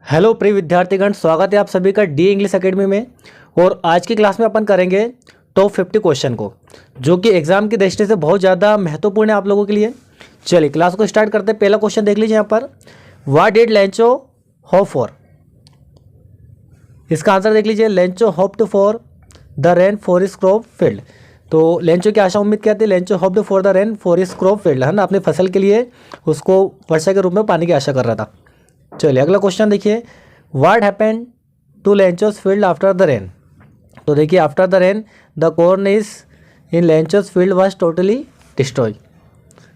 Hello प्रिय विद्यार्थीगण, स्वागत है आप सभी का डी इंग्लिश एकेडमी में। और आज की क्लास में अपन करेंगे टॉप 50 क्वेश्चन को, जो कि एग्जाम की दृष्टि से बहुत ज़्यादा महत्वपूर्ण है आप लोगों के लिए। चलिए क्लास को स्टार्ट करते हैं। पहला क्वेश्चन देख लीजिए यहाँ पर, what did Lencho hope for. इसका आंसर देख लीजिए, Lencho hoped for the rain for his crop field. तो लेंचो की आशा उम्मीद क्या थी, Lencho hoped for the rain for his crop field, है ना, अपनी फसल के लिए उसको वर्षा के रूप में पानी की आशा कर रहा था। चलिए अगला क्वेश्चन देखिए, what happened to Lencho's field after the rain. तो देखिए, after the rain the corn is in Lencho's field was totally destroy.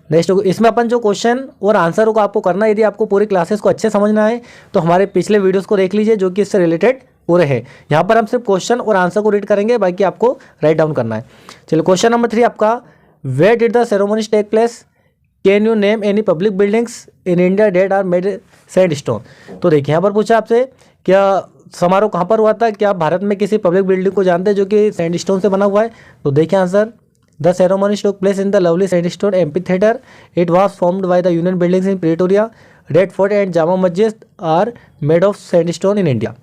Next, इसमें अपन जो क्वेश्चन और आंसर को आपको करना है, यदि आपको पूरी क्लासेस को अच्छे समझना है तो हमारे पिछले वीडियोस को देख लीजिए, जो कि इससे रिलेटेड पूरे हैं। यहाँ पर हम सिर्फ क्वेश्चन और आंसर को रीड करेंगे, बाकी आपको राइट डाउन करना है। चलिए क्वेश्चन नंबर 3 आपका, where did the ceremonies take place, can you name any public buildings in India that are made sandstone. तो देखिए यहाँ पर पूछा आपसे, क्या समारोह कहाँ पर हुआ था, क्या आप भारत में किसी पब्लिक बिल्डिंग को जानते हैं जो कि सैंडस्टोन से बना हुआ है। तो देखिए answer, the ceremonies took place in the lovely sandstone amphitheatre, it was formed by the Union Buildings in Pretoria, Red Fort and Jama Masjid are made of sandstone in India.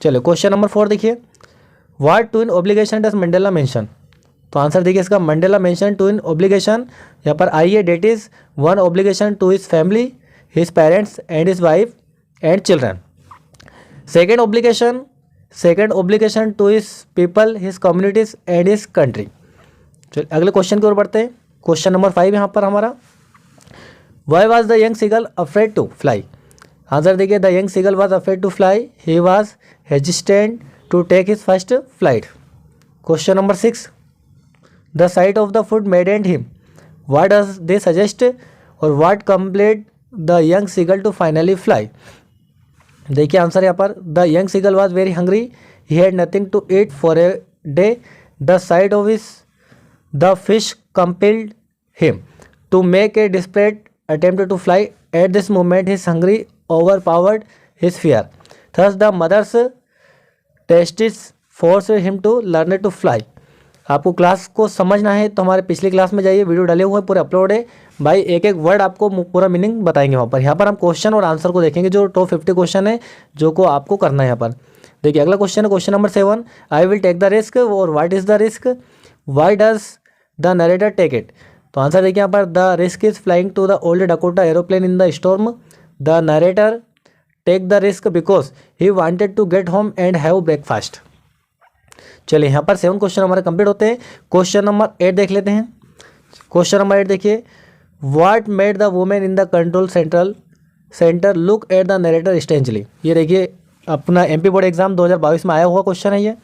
चलो क्वेश्चन नंबर 4 देखिए, what two in obligation does Mandela mention. तो answer देखिए इसका, Mandela mention two in obligation, यहाँ पर आई है, that is one obligation to his family, his parents and his wife and children. Second obligation to his people, his communities and his country. चलिए अगले question की ओर बढ़ते हैं। क्वेश्चन नंबर 5 यहाँ पर हमारा, why was the young seagull afraid to fly. Answer देखिए, the young seagull was afraid to fly, he was hesitant to take his first flight. Question number 6, the sight of the food maddened him, what does they suggest, और what compelled the young seagull to finally fly। देखिए answer यहाँ पर, the young seagull was very hungry, he had nothing to eat for a day, the sight of the fish compelled him to make a desperate attempt to fly, at this moment his hunger overpowered his fear, thus the mother's testes forced him to learn to fly। आपको class को समझना है तो हमारे पिछली class में जाइए, video डाले हुए हैं, पूरे अपलोड है भाई, एक एक वर्ड आपको पूरा मीनिंग बताएंगे वहाँ पर। यहाँ पर हम क्वेश्चन और आंसर को देखेंगे, जो टॉप 50 क्वेश्चन है जो को आपको करना है यहाँ पर। देखिए अगला क्वेश्चन है, question number 7, I will take the risk, और what is the risk, why does the narrator take it. तो आंसर देखिए यहाँ पर, the risk is flying to the old Dakota aeroplane in the storm, the narrator take the risk because he wanted to get home and have breakfast. चलिए यहाँ पर 7 question हमारे complete होते हैं। क्वेश्चन नंबर 8 देख लेते हैं। क्वेश्चन नंबर 8 देखिए, what made the women in the control centre look at the narrator strangely. ये देखिए अपना एमपी बोर्ड एग्जाम 2022 में आया हुआ क्वेश्चन है ये।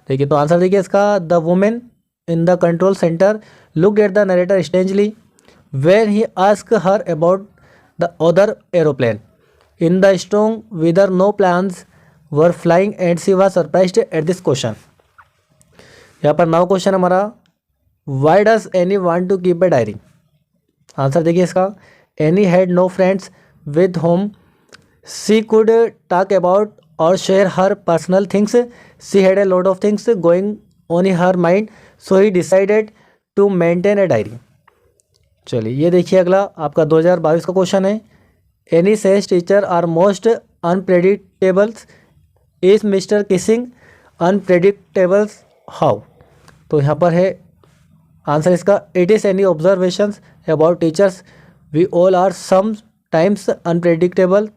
देखिए तो आंसर देखिए इसका, the women in the control centre look at the narrator strangely when he ask her about the other aeroplane in the strong weather no planes were flying and she was surprised at this question. यहाँ पर 9 question हमारा, why does Anne want to keep a diary. Answer देखिए इसका, Anne had no friends with whom she could talk about और share her personal things, she had a lot of things going on in her mind, so he decided to maintain a diary. चलिए ये देखिए अगला आपका 2022 का question है, Anne says teacher are most unpredictables, is Mr Keesing unpredictables how. तो यहाँ पर है आंसर इसका, it is Anne observations about teachers, we all are sometimes unpredictable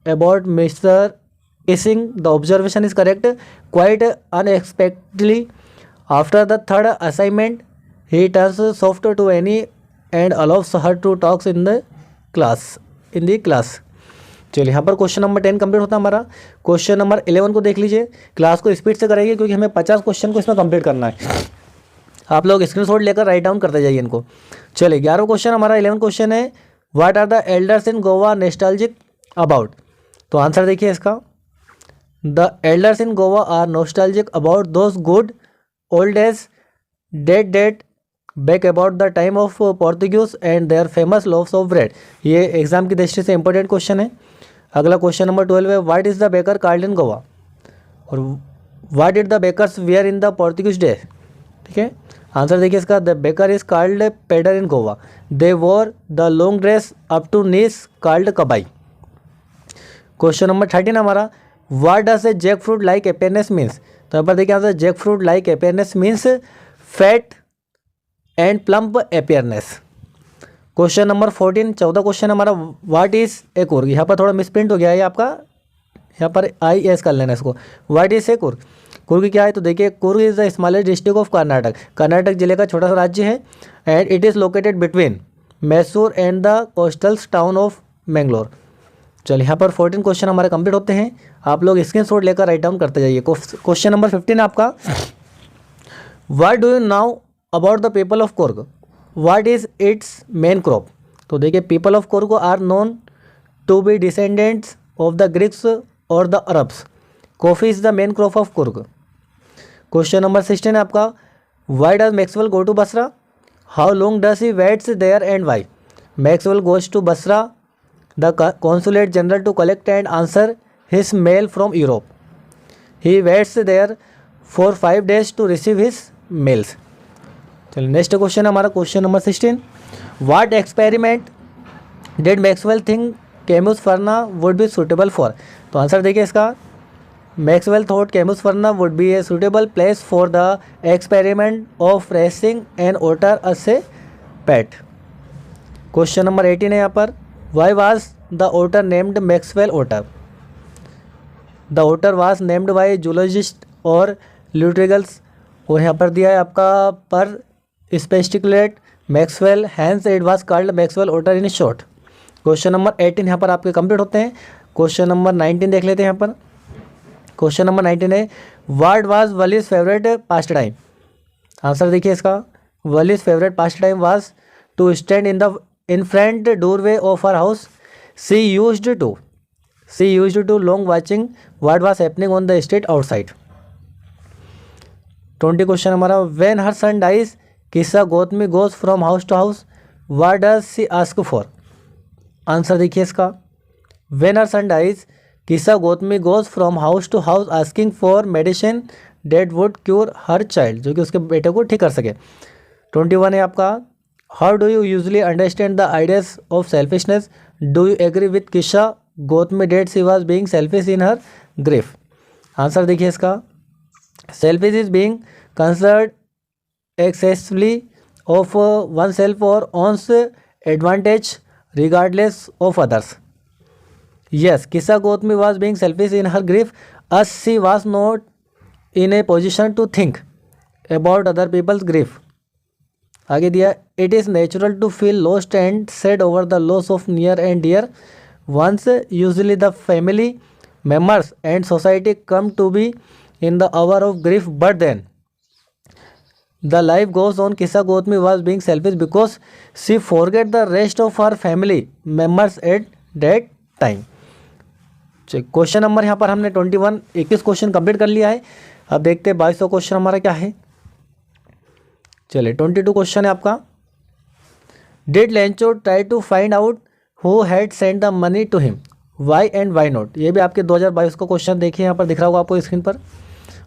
about Mr Keesing, the observation is correct, quite unexpectedly after the third assignment he turns soft to Annie and allows her to talks in the class. चलिए यहाँ पर question number 10 complete होता है हमारा। Question number 11 को देख लीजिए, class को स्पीड से करेंगे क्योंकि हमें 50 क्वेश्चन को इसमें कंप्लीट करना है। आप लोग स्क्रीनशॉट लेकर राइट डाउन करते जाइए इनको। चलिए 11वां क्वेश्चन हमारा, 11 क्वेश्चन है, what are the elders in Goa nostalgic about. तो आंसर देखिए इसका, the elders in Goa are nostalgic about those good old days date back about the time of Portuguese and their famous loaves of bread. ये exam की दृष्टि से important question है। अगला question number 12 है, what is the baker called in Goa, और what did the bakers wear in the Portuguese day. ठीक है, आंसर देखिए इसका, the baker is called pader in Goa, they wore the long dress up to knees called kabai. Question number 13 हमारा, what does a jackfruit like appearance means. तो यहाँ पर देखिए answer, jackfruit like appearance means fat and plump appearance. Question number 14, 14 question हमारा, what is a Coorg. यहाँ पर थोड़ा misprint हो गया है आपका, यहाँ पर IS कर लेना इसको। What is a Coorg, Coorg क्या है। तो देखिए Coorg is the smallest district of Karnataka, Karnataka जिले का छोटा सा राज्य है। And it is located between Mysore and the coastal town of Mangalore. चलिए यहाँ पर 14 क्वेश्चन हमारे कंप्लीट होते हैं, आप लोग स्क्रीनशॉट लेकर राइट डाउन करते जाइए। क्वेश्चन नंबर 15 आपका, what do you know about the people of Coorg, what is its main crop. तो देखिए people of Coorg are known to be descendants of the Greeks और the Arabs, coffee is the main crop of Coorg. Question number 16 है आपका, why does Maxwell go to Basra, how long does he waits there and why. Maxwell goes to Basra the consulate general to collect and answer his mail from Europe. He waits there for 5 days to receive his mails. चलिए next question है हमारा, question number 16, what experiment did Maxwell think Camusfearna would be suitable for. तो answer देखिए इसका, Maxwell thought Camusfearna would be a suitable place for the experiment of raising an otter as a pet. Question number 18 है यहाँ पर, why was the otter named Maxwell otter. The otter was named by zoologist और Lutrogales, और यहाँ पर दिया है आपका perspicillata Maxwell, hence it was called Maxwell otter in short. Question number 18 यहाँ पर आपके कंप्लीट होते हैं। क्वेश्चन नंबर 19 देख लेते हैं यहाँ पर। क्वेश्चन नंबर 19 है, what was Valli's favourite pastime. Answer देखिए इसका, Valli's favourite pastime was to stand in front doorway of her house. She used to long watching what was happening on the street outside. 20 question हमारा, when her son dies, किस्सा Gautami goes from house to house. What does she ask for? Answer देखिए इसका, when her son dies, किस्सा Gautami goes from house to house asking for medicine that would cure her child, जो कि उसके बेटे को ठीक कर सके। 21 है आपका, How do you usually understand the ideas of selfishness? Do you agree with Kisha Gautami that she was being selfish in her grief? Answer देखिए इसका, selfish is being concerned excessively of oneself or one's advantage regardless of others. Yes, Kisha Gautami was being selfish in her grief as she was not in a position to think about other people's grief. आगे दिया, it is natural to feel lost and sad over the loss of near and dear ones, usually the family members and society come to be in the hour of grief, but then the life goes on. Kisa Gotami was being selfish because she forget the rest of her family members at that time. Question number यहाँ पर हमने 21 question complete कर लिया है। अब देखते हैं 22वां question हमारा क्या है। चलिए 22 क्वेश्चन है आपका, did Lencho try to find out who had send the money to him, why and why not. ये भी आपके 2022 का क्वेश्चन देखिए, यहाँ पर दिख रहा होगा आपको स्क्रीन पर।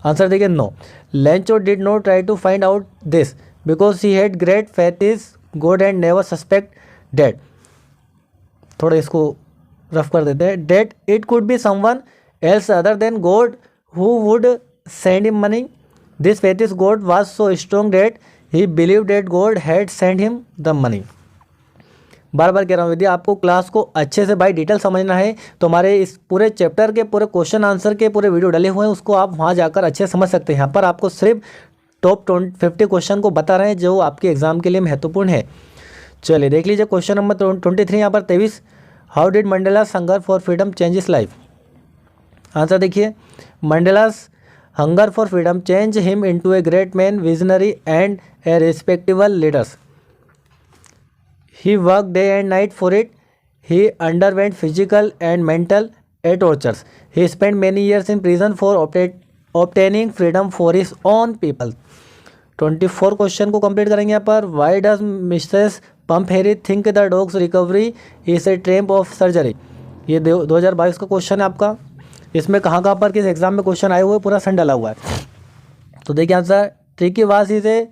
आंसर देखिए, no, Lencho did not try to find out this because he had great faith is God and never suspect that. थोड़ा इसको रफ कर देते हैं, that it could be someone else other than God who would send him money. This faith is God was so strong that he believe that God had send him the money. बार बार कह रहा हूँ, यदि आपको class को अच्छे से बाई डिटेल समझना है तो हमारे इस पूरे चैप्टर के पूरे क्वेश्चन आंसर के पूरे वीडियो डले हुए हैं, उसको आप वहाँ जाकर अच्छे से समझ सकते हैं। यहाँ पर आपको सिर्फ टॉप 50 क्वेश्चन को बता रहे हैं जो आपके एग्जाम के लिए महत्वपूर्ण है। चलिए देख लीजिए क्वेश्चन नंबर 23 यहाँ पर 23, how did Mandela's hunger for freedom change his life. Answer देखिए, Mandela's hunger for freedom changed him into a great man, visionary and a respectable leader. He worked day and night for it. He underwent physical and mental tortures. He spent many years in prison for obtaining freedom for his own people. 24 question को complete करेंगे यहाँ पर। Why does Mrs. Pumphrey think the dog's recovery is a triumph of surgery? ये 2022 का question है आपका। इसमें कहाँ पर किस एग्जाम में क्वेश्चन आए हुए पूरा सन डाला हुआ है। तो देखिए answer, tricky was is a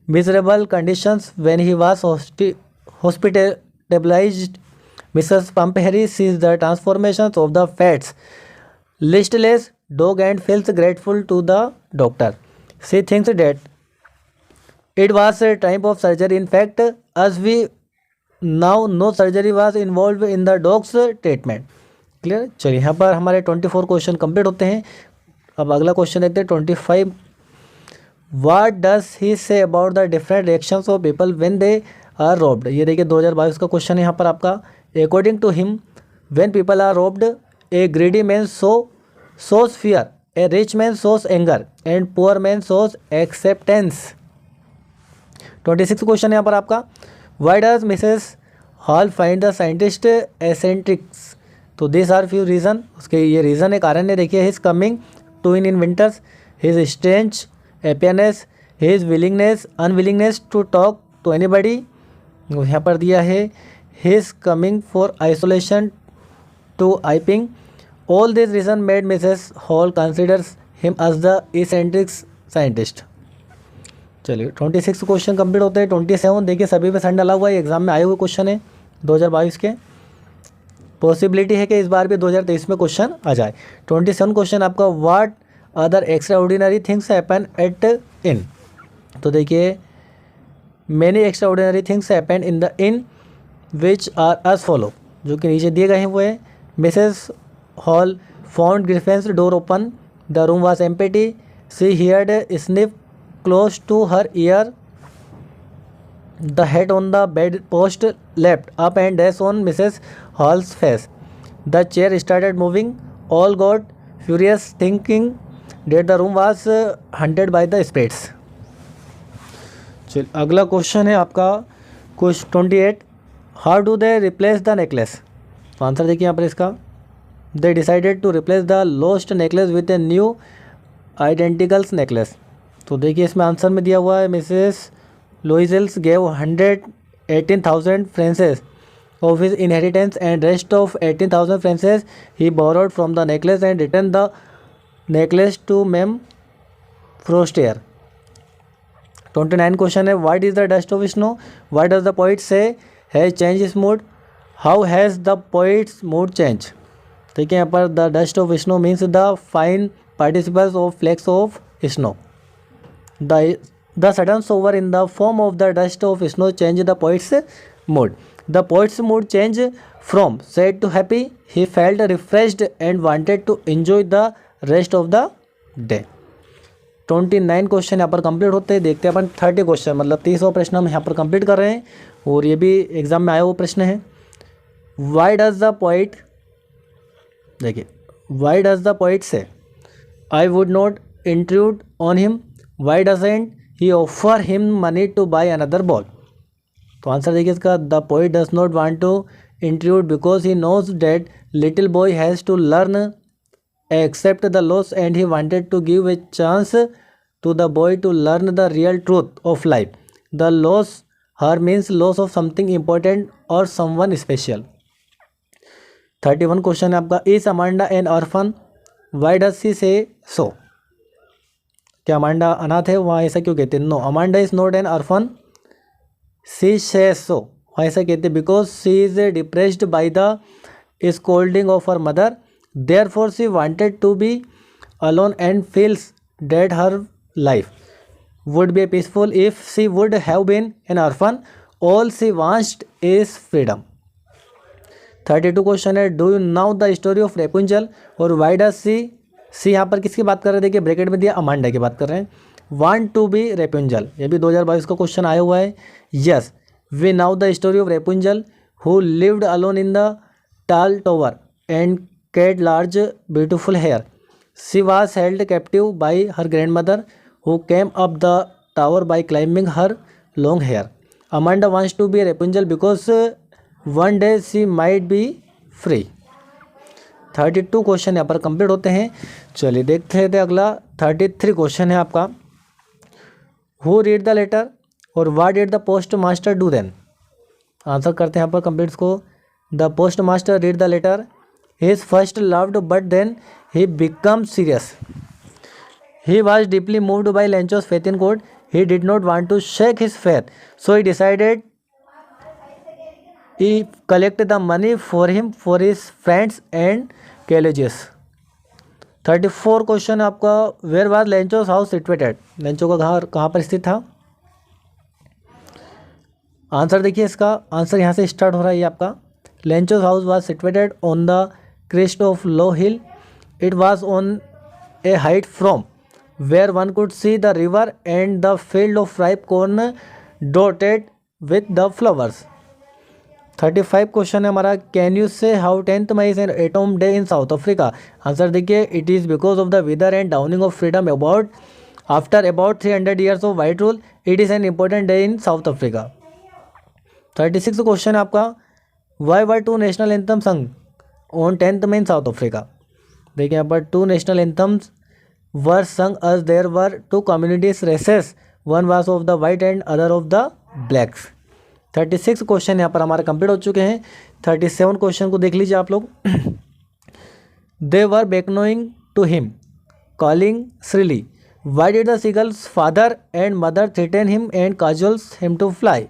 miserable conditions when he was hospitalised Mrs. Pamperi sees the transformations of the fats listless dog and feels grateful to the doctor. She thinks that it was a type of surgery. In fact, as we now no surgery was involved in the dog's treatment. Clear. चलिए यहाँ पर हमारे 24 question complete होते हैं। अब अगला question देखते हैं 25। What does he say about the different reactions of people when they are robbed? ये देखिए 2022 का क्वेश्चन है यहाँ पर आपका। According to him, when people are robbed, a greedy man shows fear, a rich man shows anger, and poor man shows acceptance. 26 question है यहाँ पर आपका। Why does Mrs. Hall find the scientist eccentric? तो this are few reason, उसके ये reason है, कारण है। देखिए his coming to in winters, his strange appearance, his willingness unwillingness to talk to anybody, यहाँ पर दिया है his coming for isolation to Iping. All this reason made Mrs Hall considers him as the eccentric scientist. चलिए 26 question complete होते हैं। 27 देखिए सभी पे सन डाला हुआ है, एग्जाम में आए हुए क्वेश्चन है 2022 के। पॉसिबिलिटी है कि इस बार भी 2023 में क्वेश्चन आ जाए। 27 क्वेश्चन आपका, what other extraordinary things happen at inn. तो देखिए many extraordinary things happen in the inn which are as follow, जो कि नीचे दिए गए हैं वो है। Mrs Hall found Griffin's door open, the room was empty, she heard sniff close to her ear, the head on the bed post leapt up and dash on Mrs. Hall's face. The chair started moving. All got furious, thinking that the room was haunted by the spirits. चल अगला question है आपका question 28। How do they replace the necklace? तो answer देखिए यहाँ पर इसका, they decided to replace the lost necklace with a new identicals necklace. तो देखिए इसमें आंसर में दिया हुआ है Mrs Loisels gave 118,000 francs of his inheritance and rest of 18,000 francs he borrowed from the necklace and returned the necklace to Mem Frostier. 29 question है, what is the dust of snow? What does the poet say has changed his mood? How has the poet's mood changed? ठीक है, यहाँ पर the dust of snow means the fine particles of flakes of snow. The sudden shower in the form of the dust of snow changed the poet's mood. The poet's mood changed from sad to happy. He felt refreshed and wanted to enjoy the rest of the day. 29 question यहाँ पर complete होते हैं। देखते हैं अपन 30 question, मतलब 30 प्रश्न हम यहाँ पर कंप्लीट कर रहे हैं और ये भी एग्जाम में आया हुआ प्रश्न है। Why does the poet, देखिए why does the poet say I would not intrude on him? Why doesn't he offer him money to buy another ball? तो आंसर देखिए इसका, the poet does not want to intrude because he knows that little boy has to learn accept the loss and he wanted to give a chance to the boy to learn the real truth of life. The loss her means loss of something important or someone special. 31 question है आपका, is Amanda an orphan? Why does she say so? क्या Amanda अनाथ है? वहाँ ऐसा क्यों कहते हैं? No, Amanda is not an orphan, she says so. वहाँ ऐसा कहते हैं because she is depressed by the scolding of her mother, therefore she wanted to be alone and feels that her life would be peaceful if she would have been an orphan. All she wants is freedom. 32 question है, do you know the story of Rapunzel और why does she यहाँ पर किसकी बात कर रहे हैं? देखिए ब्रैकेट में दिया अमांडा की बात कर रहे हैं। वांट टू बी रेपुंजल, ये भी 2022 का क्वेश्चन आया हुआ है। Yes, we know the story of Rapunzel who lived alone in the tall tower and had large beautiful hair. She was held captive by her grandmother who came up the tower by climbing her long hair. Amanda wants to be Rapunzel because one day she might be free. 32 question यहाँ पर complete होते हैं। चलिए देखते थे अगला 33 question है आपका, हु रीड द लेटर और what did the postmaster do then? Answer करते हैं यहाँ पर कंप्लीट को। The postmaster read the letter, he is first loved but then he become serious. He was deeply moved by Lencho's faith in God, he did not want to shake his faith, so he decided he collect the money for him for his friends and colleges. 34 question आपका, where was Lencho's house situated, Lencho का घर कहाँ पर स्थित था। Answer देखिए, इसका answer यहाँ से स्टार्ट हो रहा है ये आपका। Lencho's house was situated on the crest of low hill, it was on a height from where one could see the river and the field of ripe corn dotted with the flowers. 35 question है हमारा, can you say how 10th May is an autumn day in South Africa. Answer देखिए, it is because of the wither and dawning of freedom about after about 300 years of white rule, it is an important day in South Africa. 36 question है आपका, why were 2 national anthem sung on 10th May in South Africa. देखिए यहाँ पर 2 national anthems were sung as there were 2 communities races, one was of the white and other of the blacks. 36 question यहाँ पर हमारे complete हो चुके हैं। 37 question को देख लीजिए आप लोग। They were beckoning to him calling shrilly, why did the seagull's father and mother threaten him and cajoles him to fly.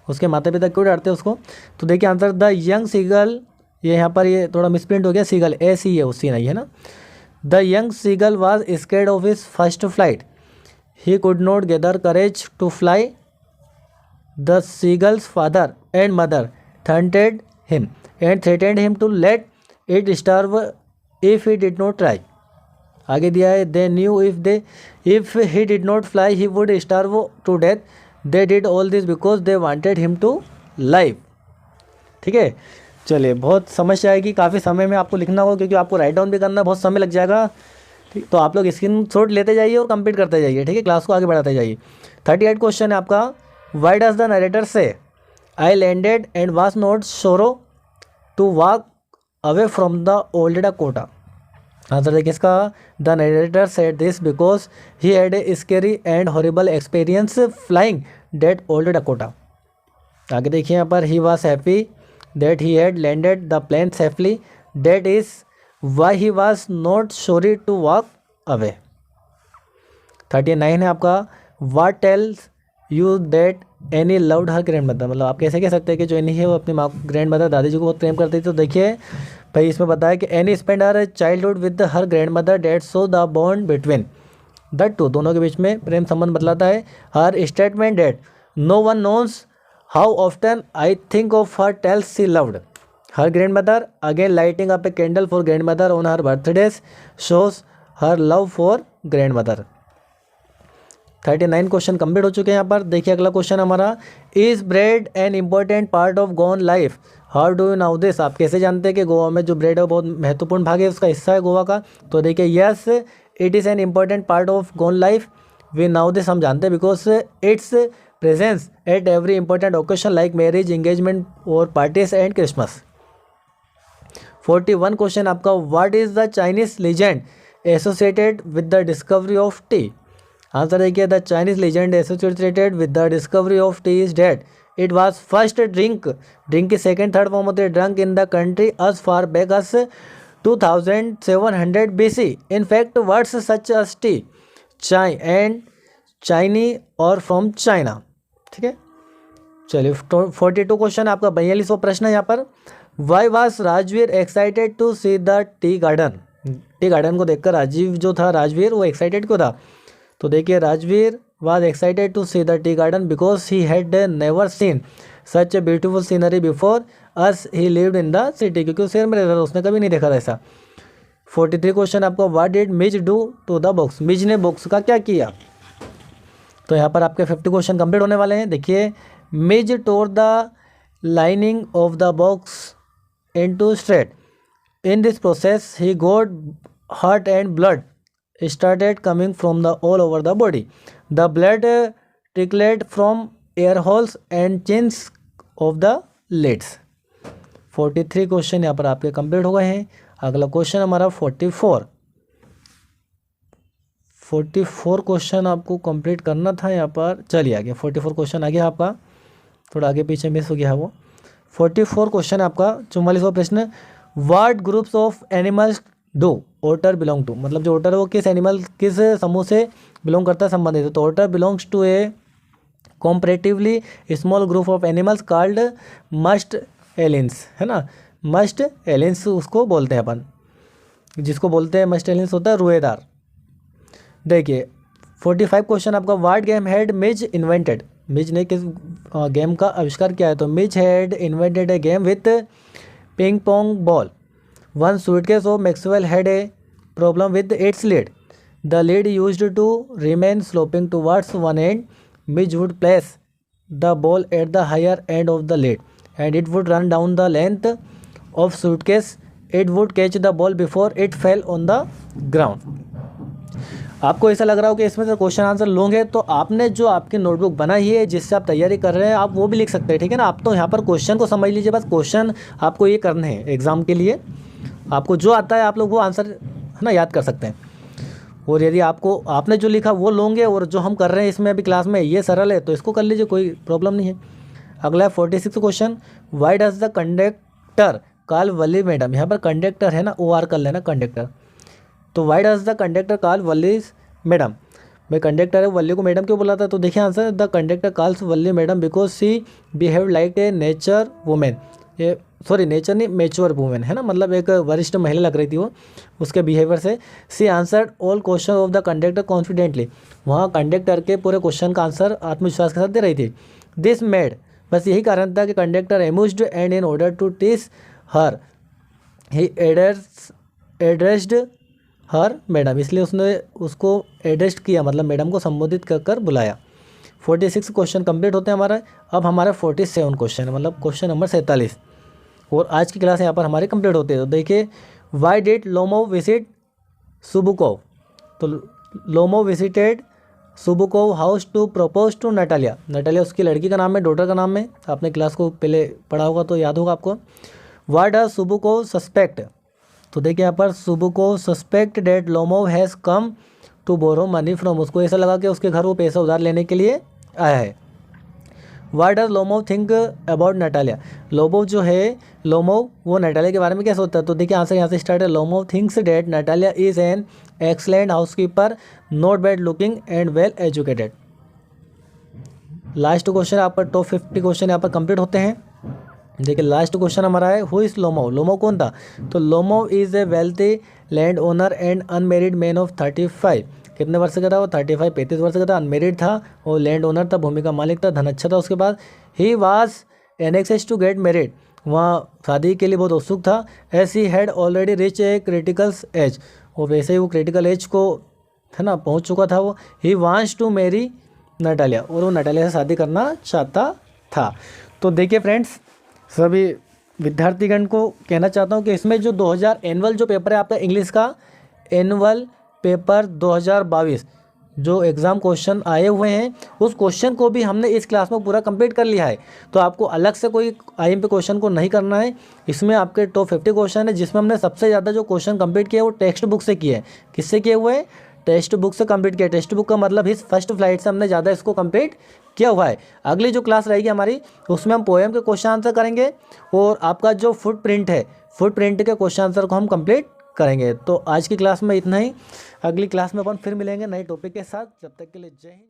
उसके माता पिता क्यों डांटते हैं उसको। तो देखिए आंसर, द यंग सीगल, ये यहाँ पर ये थोड़ा मिसप्रिंट हो गया, सीगल ए सी है, उससी नहीं है ना। The young seagull was scared of his first flight, he could not gather courage to fly, the seagull's father and mother taunted him and threatened him to let it starve if he did not try. आगे दिया है, they knew if he did not fly he would starve to death. They did all this because they wanted him to live. ठीक है, चलिए, बहुत समस्या आएगी, काफ़ी समय में आपको लिखना होगा क्योंकि आपको राइट डाउन भी करना बहुत समय लग जाएगा। ठीक, तो आप लोग स्क्रीन शॉट लेते जाइए और कंप्लीट करते जाइए। ठीक है, क्लास को आगे बढ़ाते जाइए। 38 क्वेश्चन है आपका, Why does the narrator say, I landed and was not sure to walk away from the old Dakota? Answer देखिए इसका, The narrator said this because he had a scary and horrible experience flying that old Dakota. आगे देखिए यहाँ पर, he was happy that he had landed the plane safely. That is why he was not sorry to walk away. 39 है आपका, What tells you that any loved her grand mother, मतलब आप कैसे कह सकते हैं कि जो एनी है वो अपनी माँ ग्रैंड मदर दादी जी को बहुत प्रेम करती थी। तो देखिए भाई इसमें बताया कि Annie spend her childhood with her grandmother that so the bond between the two, दोनों के बीच में प्रेम संबंध बतलाता है। Her statement that no one knows how often I think of her tells she loved her grandmother, again lighting up a candle for grandmother on her birthdays shows her love for grandmother. 39 question complete हो चुके हैं यहाँ पर। देखिए अगला question हमारा, is bread N important part of Goan life, how do you now this. आप कैसे जानते हैं कि गोवा में जो ब्रेड है वो बहुत महत्वपूर्ण भाग है, उसका हिस्सा है गोवा का। तो देखिए yes, it is an important part of Goan life, we know this, हम जानते हैं because its presence at every important occasion like marriage, engagement और पार्टीज एंड क्रिसमस। 41 क्वेश्चन आपका, what is the Chinese legend associated with the discovery of tea. Answer देखिए, the Chinese legend associated with the discovery of tea is that it was first drink की second third form होती है drunk in the country us far back us 2700 BC. In fact, words such as tea, chai and चाइनी और from China. ठीक है, चलिए 42 question आपका 42वां प्रश्न है यहाँ पर, why was Rajvir excited to see the tea garden. Tea garden को देखकर राजीव जो था राजवीर वो एक्साइटेड क्यों था। तो देखिए Rajvir was excited to see the tea garden because he had never seen such a beautiful scenery before as he lived in the city, क्योंकि शहर में रहता था, उसने कभी नहीं देखा था ऐसा। 43 क्वेश्चन आपको, what did Mij do to the box. Mij ने बॉक्स का क्या किया। तो यहाँ पर आपके 50 क्वेश्चन कंप्लीट होने वाले हैं। देखिए, Mij tore the lining of the box into straight, in this process he got hurt and blood started coming from the all over the body. The blood trickled from air holes and chins of the lids. 43 question यहाँ पर आपके complete हो गए हैं। अगला question हमारा 44 question आपको complete करना था यहाँ पर। चलिए आगे 44 क्वेश्चन आ गया आपका, थोड़ा आगे पीछे मिस हो गया वो। 44 क्वेश्चन आपका 44वां प्रश्न, what groups of animals do otter belong to. मतलब जो ओटर है वो किस एनिमल किस समूह से बिलोंग करता है, संबंधित है। तो otter belongs to a comparatively small group of animals called aliens, है ना, मस्ट एलियंस उसको बोलते हैं अपन, जिसको बोलते हैं मस्ट एलियंस होता है रुएदार। देखिए 45 क्वेश्चन आपका, what game had Mij invented, Mij ने किस गेम का आविष्कार किया है? तो Mij had invented a game with ping pong ball, one suitcase of Maxwell had a problem with its lid, the lid used to remain sloping towards one end, Mij would place the ball at the higher end of the lid and it would run down the length of suitcase, it would catch the ball before it fell on the ground. आपको ऐसा लग रहा हो कि इसमें से question answer long है, तो आपने जो आपकी नोटबुक बनाई है जिससे आप तैयारी कर रहे हैं आप वो भी लिख सकते हैं, ठीक है ना। आप तो यहाँ पर क्वेश्चन को समझ लीजिए, बस क्वेश्चन आपको ये करने हैं एग्जाम के लिए, आपको जो आता है आप लोग वो आंसर है ना याद कर सकते हैं। और यदि आपको आपने जो लिखा वो लॉन्ग है और जो हम कर रहे हैं इसमें अभी क्लास में ये सरल है, तो इसको कर लीजिए, कोई प्रॉब्लम नहीं है। अगला है 46 question, Y does the conductor call Valli madam, यहाँ पर कंडक्टर है ना OR कर लेना कंडक्टर, तो why does the conductor call Valli madam, भाई कंडक्टर है वल्ली को मैडम क्यों बुलाता है? तो देखिए answer, the conductor calls Valli madam because she behave like a nature women, ये सॉरी नेचर नहीं मेच्योर वुमेन, है ना, मतलब एक वरिष्ठ महिला लग रही थी वो उसके बिहेवियर से। She answered all question of the conductor confidently, वहाँ कंडक्टर के पूरे क्वेश्चन का आंसर आत्मविश्वास के साथ दे रही थी। दिस मेड, बस यही कारण था कि conductor amused and in order to tease her he addressed her madam, इसलिए उसने उसको एड्रेस किया, मतलब मैडम को संबोधित कर कर बुलाया। 46 क्वेश्चन कंप्लीट होते हैं हमारा। अब हमारा 47 क्वेश्चन है, मतलब क्वेश्चन नंबर 47, और आज की क्लास यहाँ पर हमारी कंप्लीट होती है। तो देखिए, why did Lomov visit Chubukov, तो Lomov visited Chubukov house to propose to Natalya, Natalya उसकी लड़की का नाम है, डॉटर का नाम है, आपने क्लास को पहले पढ़ा होगा तो याद होगा आपको। वाई डज सुबुकोव सस्पेक्ट, तो देखिए यहाँ पर Chubukov suspect that Lomov has come to borrow money from, उसको ऐसा लगा कि उसके घर वो पैसा उधार लेने के लिए आया है। Why does Lomov think about Natalia, Lomov जो है लोमोव वो नटालिया के बारे में क्या सोचता है? तो देखिए आंसर यहाँ से स्टार्ट है, Lomov thinks that Natalia is an excellent housekeeper, not bad looking and well educated. Last question यहाँ पर टॉप 50 क्वेश्चन यहाँ पर कंप्लीट होते हैं। देखिए लास्ट क्वेश्चन हमारा है, हु इज़ लोमोव, लोमोव कौन था? तो Lomov is a wealthy land owner and unmarried man of 35, कितने वर्ष का था वो? 35 वर्ष का था, अनमेरिड था और लैंड ओनर था, भूमि का मालिक था, धन अच्छा था उसके बाद। He was anxious to get married, वहाँ शादी के लिए बहुत उत्सुक था। As he had already reached a critical age, और वैसे ही वो क्रिटिकल एज को है ना पहुँच चुका था वो। He wants to marry Natalia, और वो नटालिया से शादी करना चाहता था। तो देखिए फ्रेंड्स, सभी विद्यार्थीगण को कहना चाहता हूँ कि इसमें जो 2000 एनुअल जो पेपर है आपका इंग्लिश का एनुअल पेपर 2022 जो एग्ज़ाम क्वेश्चन आए हुए हैं, उस क्वेश्चन को भी हमने इस क्लास में पूरा कंप्लीट कर लिया है। तो आपको अलग से कोई IMP क्वेश्चन को नहीं करना है। इसमें आपके टॉप 50 क्वेश्चन है, जिसमें हमने सबसे ज़्यादा जो क्वेश्चन कंप्लीट किए वो टेक्स्ट बुक से किए हैं। किससे किए हुए हैं? टेक्स्ट बुक से कंप्लीट किया। टेक्स्ट बुक का मतलब इस फर्स्ट फ्लाइट से हमने ज़्यादा इसको कंप्लीट किया हुआ है। अगली जो क्लास रहेगी हमारी उसमें हम पोएम के क्वेश्चन आंसर करेंगे और आपका जो फुटप्रिंट है, फुटप्रिंट के क्वेश्चन आंसर को हम कंप्लीट करेंगे। तो आज की क्लास में इतना ही, अगली क्लास में अपन फिर मिलेंगे नए टॉपिक के साथ। जब तक के लिए जय हिंद।